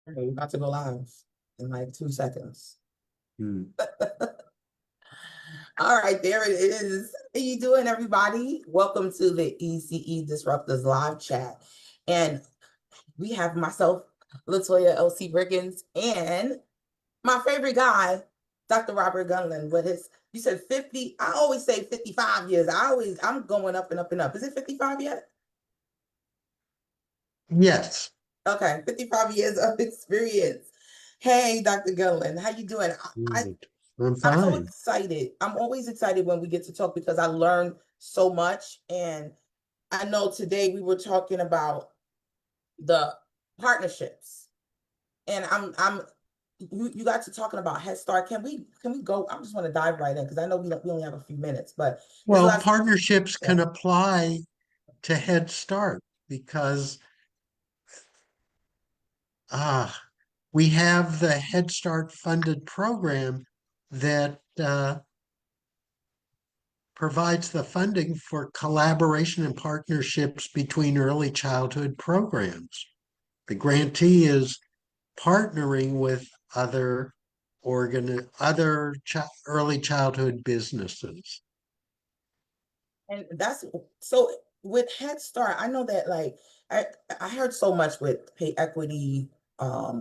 Okay, we're about to go live in like 2 seconds. All right, there it is. How you doing, everybody? Welcome to the ECE Disruptors Live Chat. And we have myself, LaToya LC Riggins, and my favorite guy, Dr. Robert Gundling, with his, you said 50, I always say 55 years. I'm going up and up and up. Is it 55 yet? Yes. Okay, 55 years of experience. Hey, Dr. Gundling, how you doing? I'm I'm so fine. excited. I'm always excited when we get to talk because I learn so much. And I know today we were talking about the partnerships. And you got to talking about Head Start. Can we go? I just want to dive right in because I know we only have a few minutes, but Well, partnerships can apply to Head Start because we have the Head Start funded program that provides the funding for collaboration and partnerships between early childhood programs. The grantee is partnering with other early childhood businesses. And that's so with Head Start, I know that like I heard so much with pay equity,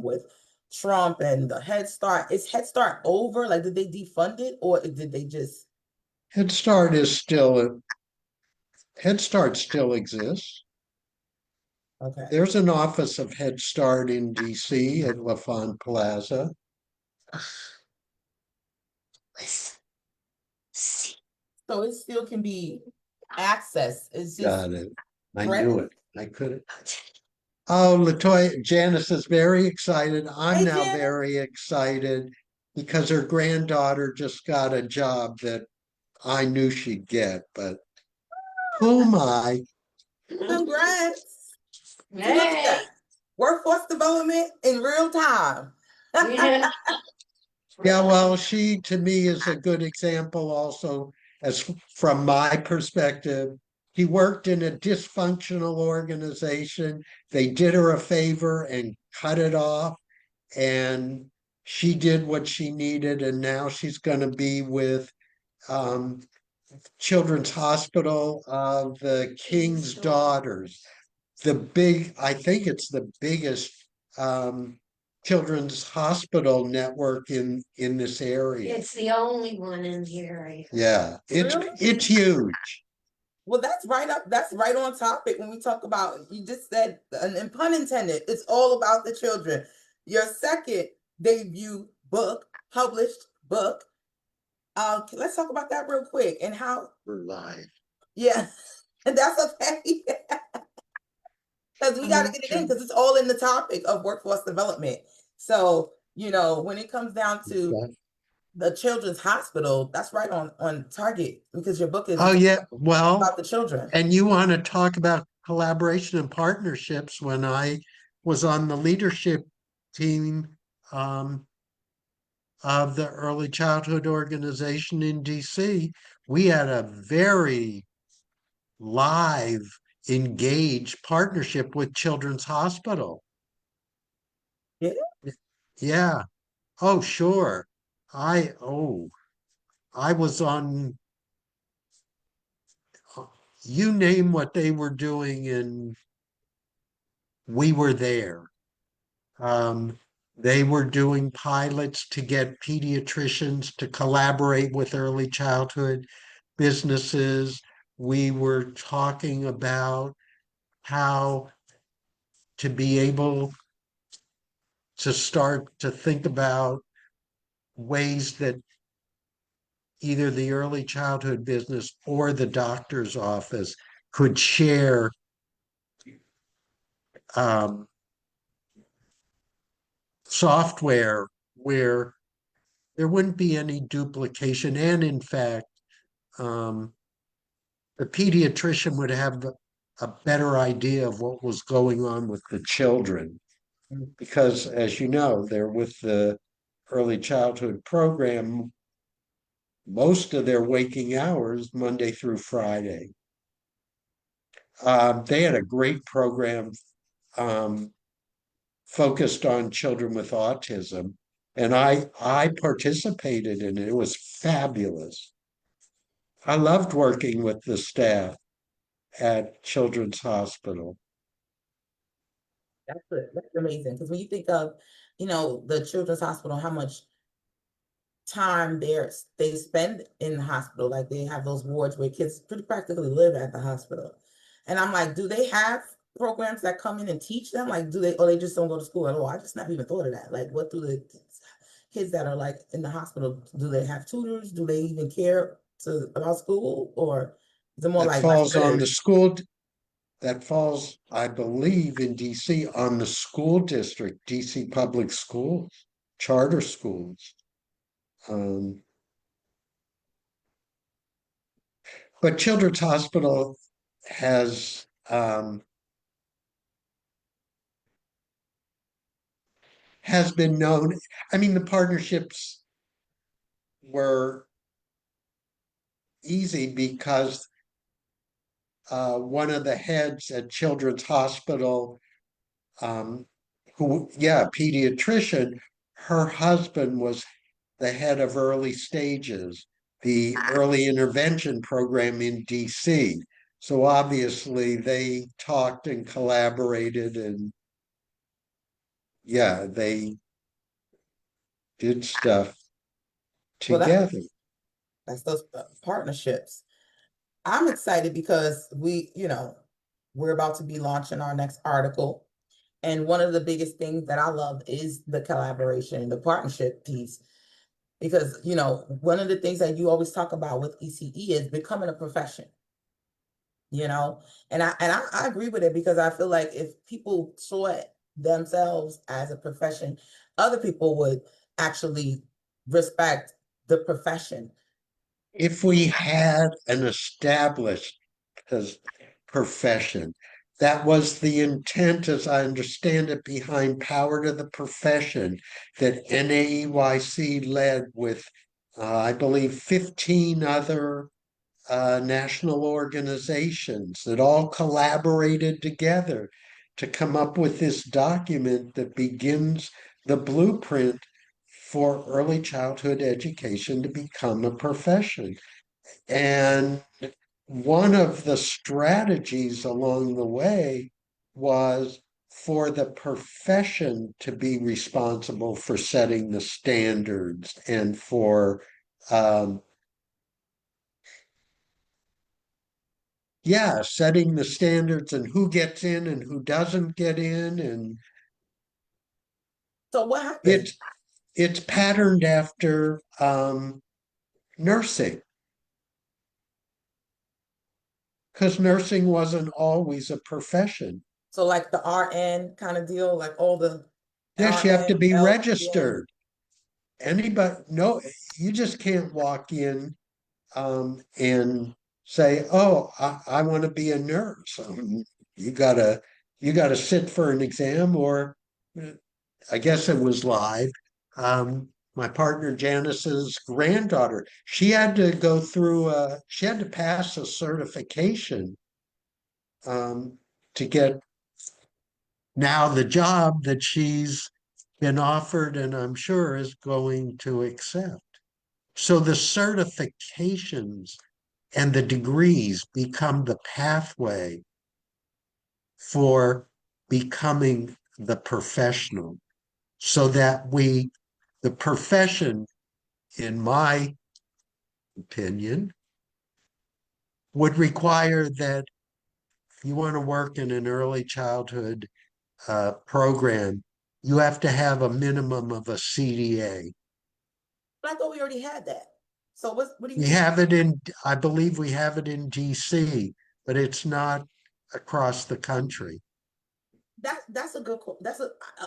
with Trump and the Head Start. Is Head Start over? Like, did they defund it or did they just Head Start still exists. okay? There's an office of Head Start in DC at LaFont Plaza. So it still can be accessed. It's just Got it. I threatened. knew it. I couldn't. Oh, LaToya, Janice is very excited. I'm Hey, now Janice. very excited because her granddaughter just got a job that I knew she'd get, but who am I? Congrats. Look at that. Workforce development in real time. Yeah. Yeah, well, she to me is a good example also, as from my perspective. He worked in a dysfunctional organization. They did her a favor and cut it off, and she did what she needed, and now she's going to be with Children's Hospital of the King's Daughters. I think it's the biggest children's hospital network in this area. It's the only one in the area. Yeah, Really? it's huge. Well, that's right on topic when we talk about, you just said, and pun intended, it's all about the children. Your second debut book, published book. Let's talk about that real quick and how We're live. yeah, and that's okay. Because we got to get it in because it's all in the topic of workforce development. So, when it comes down to the children's hospital, that's right on target because your book is Oh yeah, well, about the children. and you want to talk about collaboration and partnerships. When I was on the leadership team of the early childhood organization in DC, we had a very live, engaged partnership with Children's Hospital. Yeah. Yeah. Oh, sure. I was on, you name what they were doing, and we were there. They were doing pilots to get pediatricians to collaborate with early childhood businesses. We were talking about how to be able to start to think about ways that either the early childhood business or the doctor's office could share software where there wouldn't be any duplication. And in fact, the pediatrician would have a better idea of what was going on with the children. Because, as you know, they're with the early childhood program most of their waking hours, Monday through Friday. They had a great program focused on children with autism. And I participated in it. It was fabulous. I loved working with the staff at Children's Hospital. That's good. That's amazing. Because when you think of, the Children's Hospital, how much time they spend in the hospital, like they have those wards where kids pretty practically live at the hospital. And I'm like, do they have programs that come in and teach them? Like, do they, or they just don't go to school at all? I just never even thought of that. Like, what do the kids that are like in the hospital, do they have tutors? Do they even care about school? Or is it more That like falls on the school, that falls, I believe, in DC on the school district, DC public schools, charter schools. But Children's Hospital has been known. I mean, the partnerships were easy because one of the heads at Children's Hospital, pediatrician, her husband was the head of early stages, the early intervention program in DC. So obviously they talked and collaborated, and yeah, they did stuff well, together. that's those partnerships. I'm excited because we're about to be launching our next article. And one of the biggest things that I love is the collaboration, the partnership piece. Because, one of the things that you always talk about with ECE is becoming a profession, you know? And I agree with it, because I feel like if people saw it themselves as a profession, other people would actually respect the profession. If we had an established profession, that was the intent, as I understand it, behind Power to the Profession that NAEYC led with, I believe, 15 other national organizations that all collaborated together to come up with this document that begins the blueprint for early childhood education to become a profession. And one of the strategies along the way was for the profession to be responsible for setting the standards and for setting the standards and who gets in and who doesn't get in. And So what happened? it's patterned after nursing, because nursing wasn't always a profession. So like the RN kind of deal, like all the Yes, you have to RN, be LPN. registered. Anybody, no, you just can't walk in and say, "Oh, I want to be a nurse." You gotta sit for an exam, or I guess it was live. My partner Janice's granddaughter, she had to go through. She had to pass a certification to get now the job that she's been offered, and I'm sure is going to accept. So the certifications and the degrees become the pathway for becoming the professional, so that the profession, in my opinion, would require that if you want to work in an early childhood program, you have to have a minimum of a CDA. But I thought we already had that. So what do you We mean? have it I believe we have it in DC, but it's not across the country. That's a good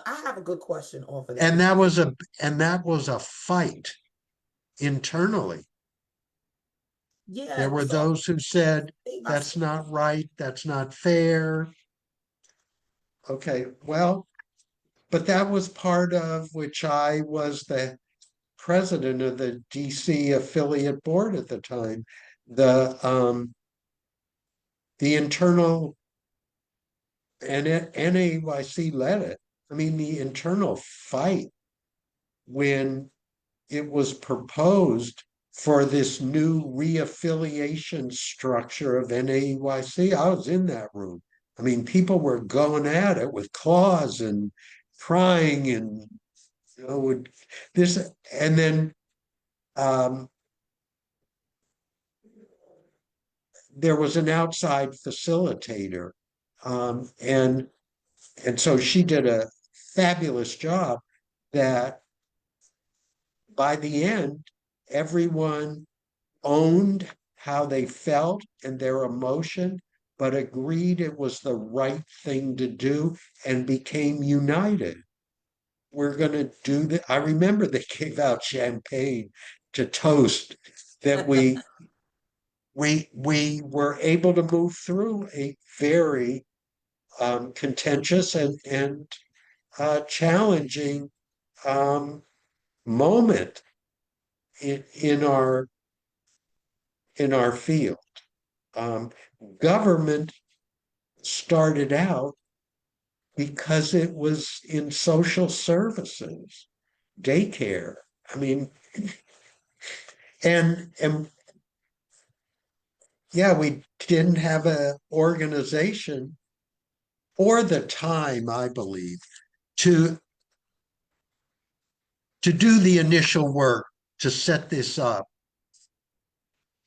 I have a good question off of that. And that was a fight internally. Yeah, There were so those who said, my that's not right, that's not fair. Okay, well, but that was part of which I was the president of the DC affiliate board at the time. The internal and NAYC led it. I mean, the internal fight when it was proposed for this new reaffiliation structure of NAEYC. I was in that room. I mean, people were going at it with claws and crying and would this, and then there was an outside facilitator, and so she did a fabulous job. That by the end, everyone owned how they felt and their emotion, but agreed it was the right thing to do and became united. We're going to do that. I remember they gave out champagne to toast that we were able to move through a very contentious and challenging moment in our field. Um, Government started out because it was in social services, daycare. I mean, and yeah, we didn't have an organization or the time, I believe, to do the initial work to set this up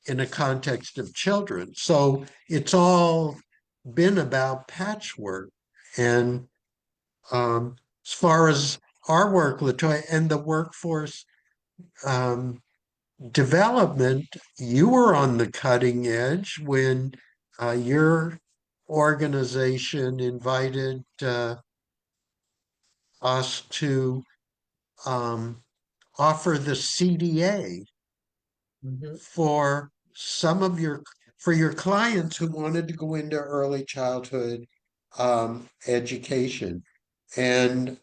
in a context of children. So it's all been about patchwork. And as far as our work, LaToya, and the workforce um, development, you were on the cutting edge when your organization invited us to offer the CDA for some of your clients who wanted to go into early childhood education. And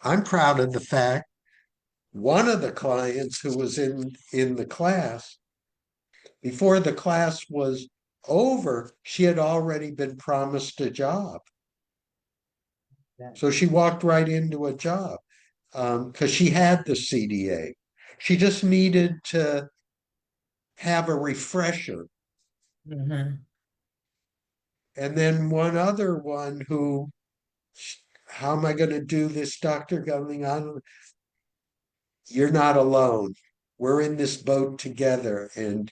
I'm proud of the fact one of the clients who was in the class, before the class was over, she had already been promised a job. So she walked right into a job because she had the CDA. She just needed to have a refresher. Mhm. And then one other one who, how am I going to do this, Dr. Gundling? You're not alone. We're in this boat together and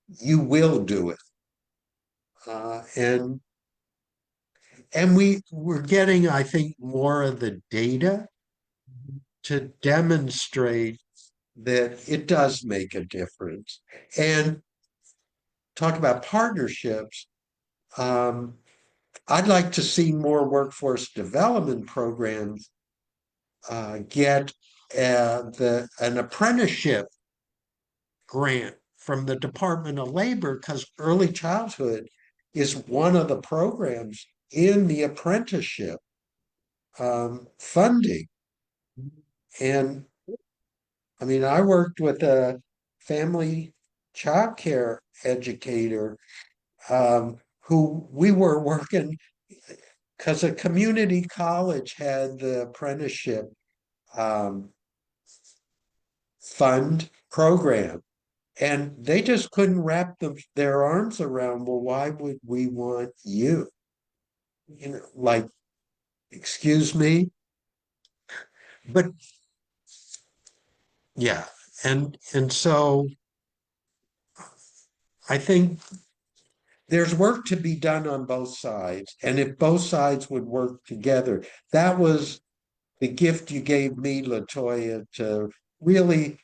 you will do it. And we're getting, I think, more of the data to demonstrate that it does make a difference. And talk about partnerships. I'd like to see more workforce development programs get an apprenticeship grant from the Department of Labor, because early childhood is one of the programs in the apprenticeship funding. And I mean, I worked with a family child care educator who we were working because a community college had the apprenticeship um, fund program. And they just couldn't wrap their arms around, well, why would we want you? You know, like, excuse me. But yeah, and so I think there's work to be done on both sides. And if both sides would work together, that was the gift you gave me, LaToya, to really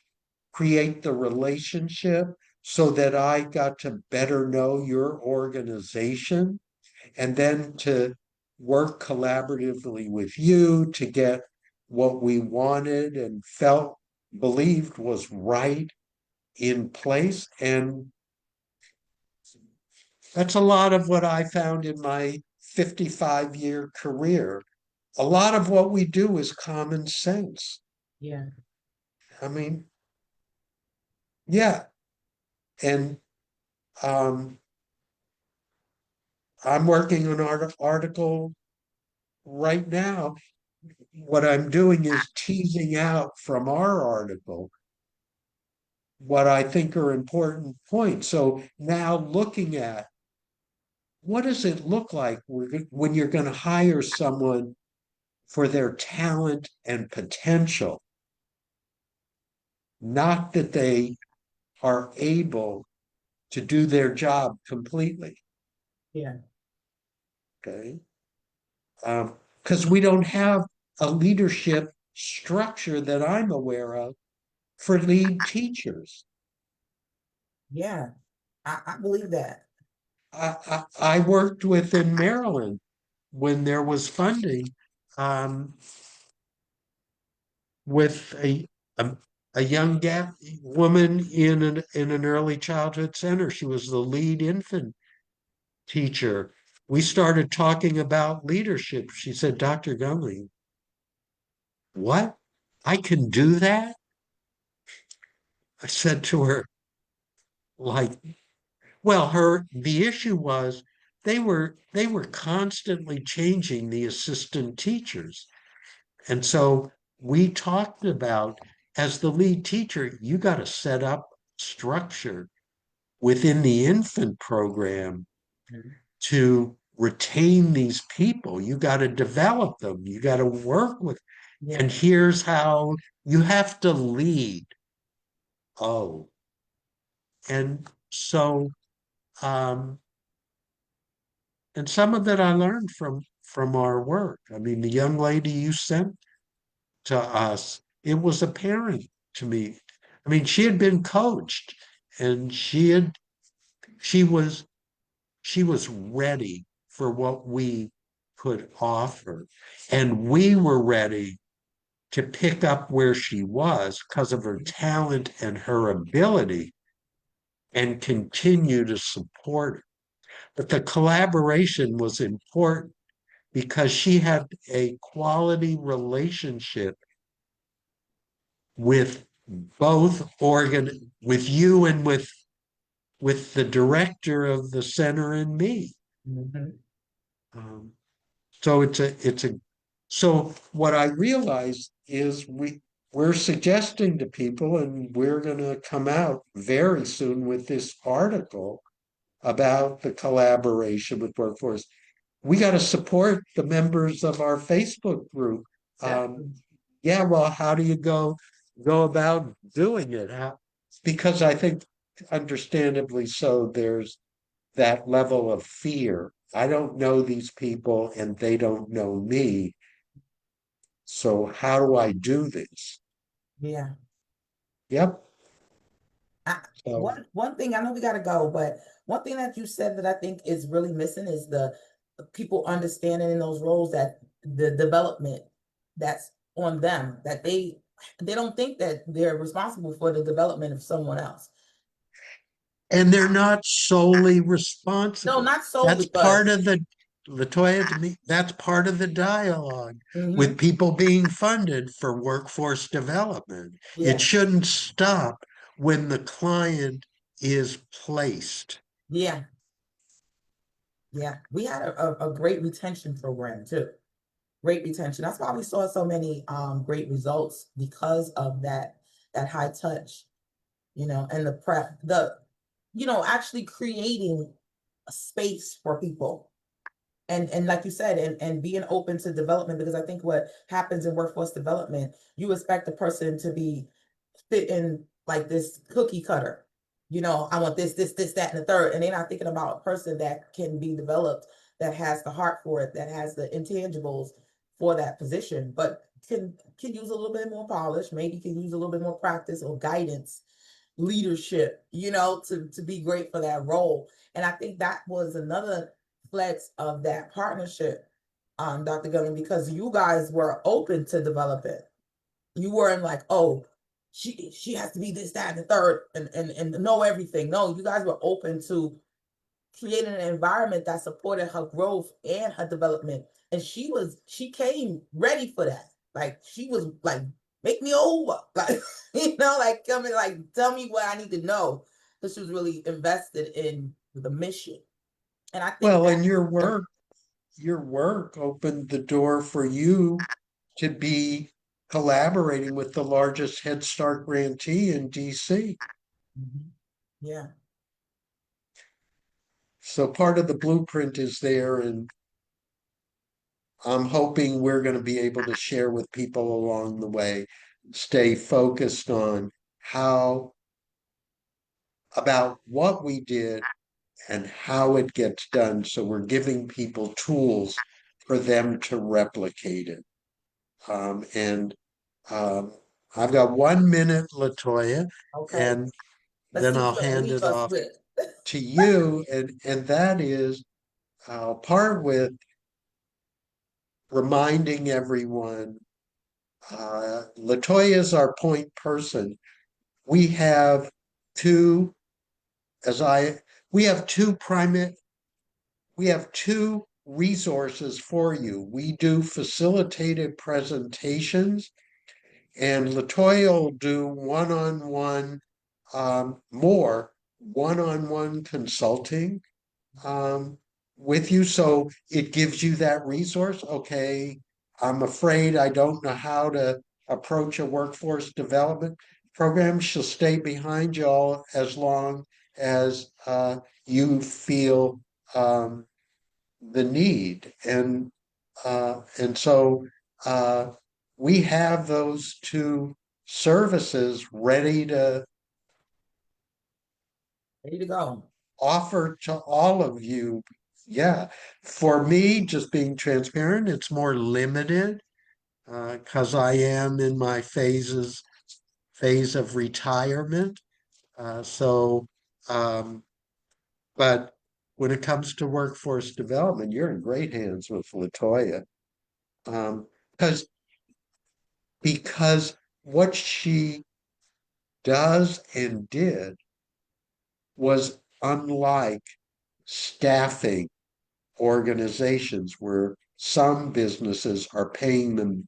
create the relationship so that I got to better know your organization and then to work collaboratively with you to get what we wanted and felt, believed was right in place. And that's a lot of what I found in my 55-year career. A lot of what we do is common sense. Yeah. I mean, yeah. And I'm working on an article right now what I'm doing is teasing out from our article what I think are important points. So now looking at what does it look like when you're going to hire someone for their talent and potential, not that they are able to do their job completely. Yeah. Okay. Because we don't have a leadership structure that I'm aware of for lead teachers. Yeah. I believe that. I worked with in Maryland when there was funding um, with a, a young woman in an early childhood center. She was the lead infant teacher. We started talking about leadership. She said, Dr. Gundling, what? I can do that? I said to her, like, well, the issue was they were constantly changing the assistant teachers. And so we talked about as the lead teacher, you got to set up structure within the infant program to retain these people. You got to develop them. You got to work with, Yeah. and here's how you have to lead. Oh, and so um, and some of it I learned from our work. I mean, the young lady you sent to us, it was apparent to me. I mean, she had been coached and she was she was ready for what we could offer. And we were ready to pick up where she was because of her talent and her ability and continue to support it. But the collaboration was important because she had a quality relationship with both with you and with the director of the center and me. Mhm. Um, so so what I realized is we're suggesting to people, and we're going to come out very soon with this article about the collaboration with workforce. We got to support the members of our Facebook group. Um, Exactly. yeah, well, how do you go about doing it? Because I think, understandably so, there's that level of fear. I don't know these people and they don't know me. So how do I do this? Yeah. Yep. I, So one thing I know we got to go, but one thing that you said that I think is really missing is the people understanding in those roles that the development that's on them, that they don't think that they're responsible for the development of someone else. and they're not solely No, responsible. not That's solely, but part of the LaToya, to me, that's part of the dialogue mhm, with people being funded for workforce development. It yeah, shouldn't stop when the client is placed. yeah, yeah. We had a great retention program too. Great retention. That's why we saw so many great results because of that high touch, and the prep, actually creating a space for people. And like you said, and being open to development, because I think what happens in workforce development, you expect the person to be fit in like this cookie cutter. I want this, that, and the third. And they're not thinking about a person that can be developed, that has the heart for it, that has the intangibles for that position, but can use a little bit more polish, maybe can use a little bit more practice or guidance, leadership, to be great for that role. And I think that was another flex of that partnership, Dr. Gilliam, because you guys were open to develop it. You weren't like, oh, she has to be this, that, and the third, and know everything. No, you guys were open to creating an environment that supported her growth and her development. And she came ready for that. Like she was like, make me over. Like, like come and like tell me what I need to know. Because she was really invested in the mission. And I think Well, that and your work opened the door for you to be collaborating with the largest Head Start grantee in DC. Yeah. So part of the blueprint is there, and I'm hoping we're going to be able to share with people along the way, stay focused on how, about what we did and how it gets done. So we're giving people tools for them to replicate it. And I've got 1 minute, LaToya, Okay. and Let's then see I'll what you're gonna hand leave it us off with. to you. And that is, I'll part with reminding everyone, LaToya is our point person. We have two, we have two resources for you. We do facilitated presentations, and LaToya will do one-on-one, more one-on-one consulting with you. So it gives you that resource. Okay, I'm afraid I don't know how to approach a workforce development program. She'll stay behind you all as long as you feel the need. And so we have those two services ready to go. offer to all of you. Yeah, for me, just being transparent, it's more limited because I am in my phase of retirement. So, but when it comes to workforce development, you're in great hands with LaToya. Because what she does and did was unlike staffing organizations where some businesses are paying them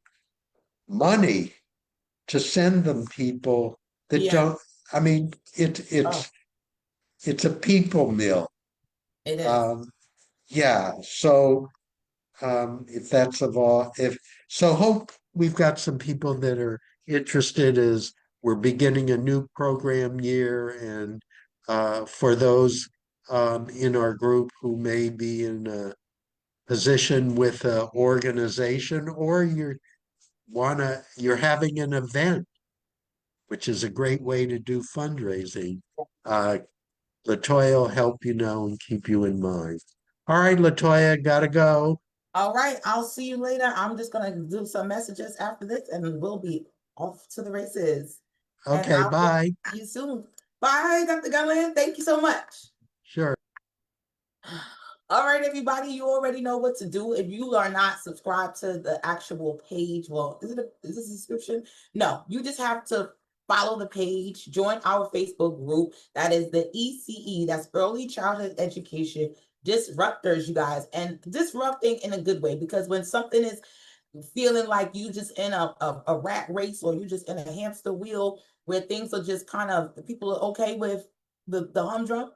money to send them people that don't. I mean, it's a people mill. It is. Yeah. So if that's of all, if so, hope we've got some people that are interested as we're beginning a new program year, and for those in our group who may be in a position with an organization, or you're having an event, which is a great way to do fundraising. LaToya will help you know and keep you in mind. All right, LaToya, gotta go. All right, I'll see you later. I'm just gonna do some messages after this, and we'll be off to the races. And Okay, I'll bye. see you soon. Bye, Dr. Gundling. Thank you so much. Sure. All right, everybody, you already know what to do. If you are not subscribed to the actual page, well, is this a subscription? No, you just have to follow the page, join our Facebook group. That is the ECE, that's Early Childhood Education Disruptors, you guys, and disrupting in a good way, because when something is feeling like you just in a rat race, or you just in a hamster wheel where things are just kind of, people are okay with the humdrum,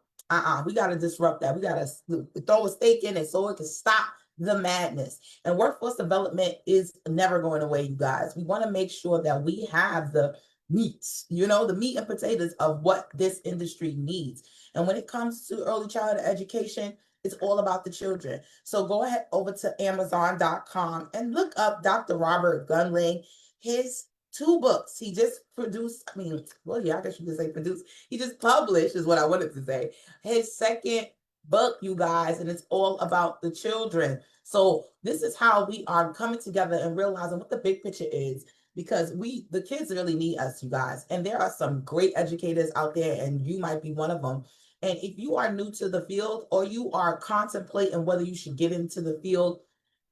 we got to disrupt that. We got to throw a stake in it so it can stop the madness. And workforce development is never going away, you guys. We want to make sure that we have the meats, the meat and potatoes of what this industry needs. And when it comes to early childhood education, it's all about the children. So go ahead over to Amazon.com and look up Dr. Robert Gundling. His 2 books. He just produced, I guess you could say produced. He just published, is what I wanted to say. His 2nd book, you guys, and it's all about the children. So this is how we are coming together and realizing what the big picture is, because the kids really need us, you guys. And there are some great educators out there, and you might be one of them. And if you are new to the field, or you are contemplating whether you should get into the field,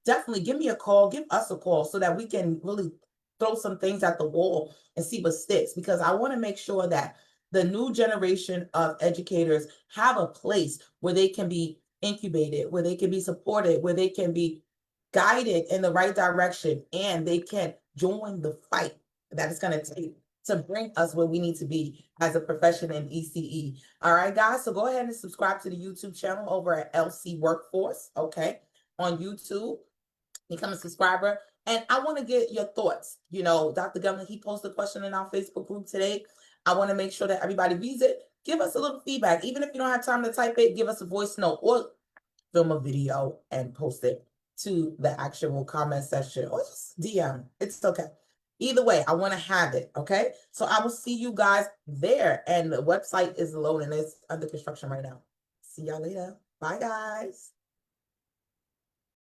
definitely give me a call, give us a call, so that we can really throw some things at the wall and see what sticks, because I want to make sure that the new generation of educators have a place where they can be incubated, where they can be supported, where they can be guided in the right direction, and they can join the fight that it's going to take to bring us where we need to be as a profession in ECE. All right, guys. So go ahead and subscribe to the YouTube channel over at LC Workforce, okay, on YouTube. Become a subscriber. And I want to get your thoughts. You know, Dr. Gundling, he posted a question in our Facebook group today. I want to make sure that everybody reads it. Give us a little feedback. Even if you don't have time to type it, give us a voice note or film a video and post it to the actual comment section or just DM. It's okay. Either way, I want to have it. Okay. So I will see you guys there. And the website is loading. It's under construction right now. See y'all later. Bye, guys.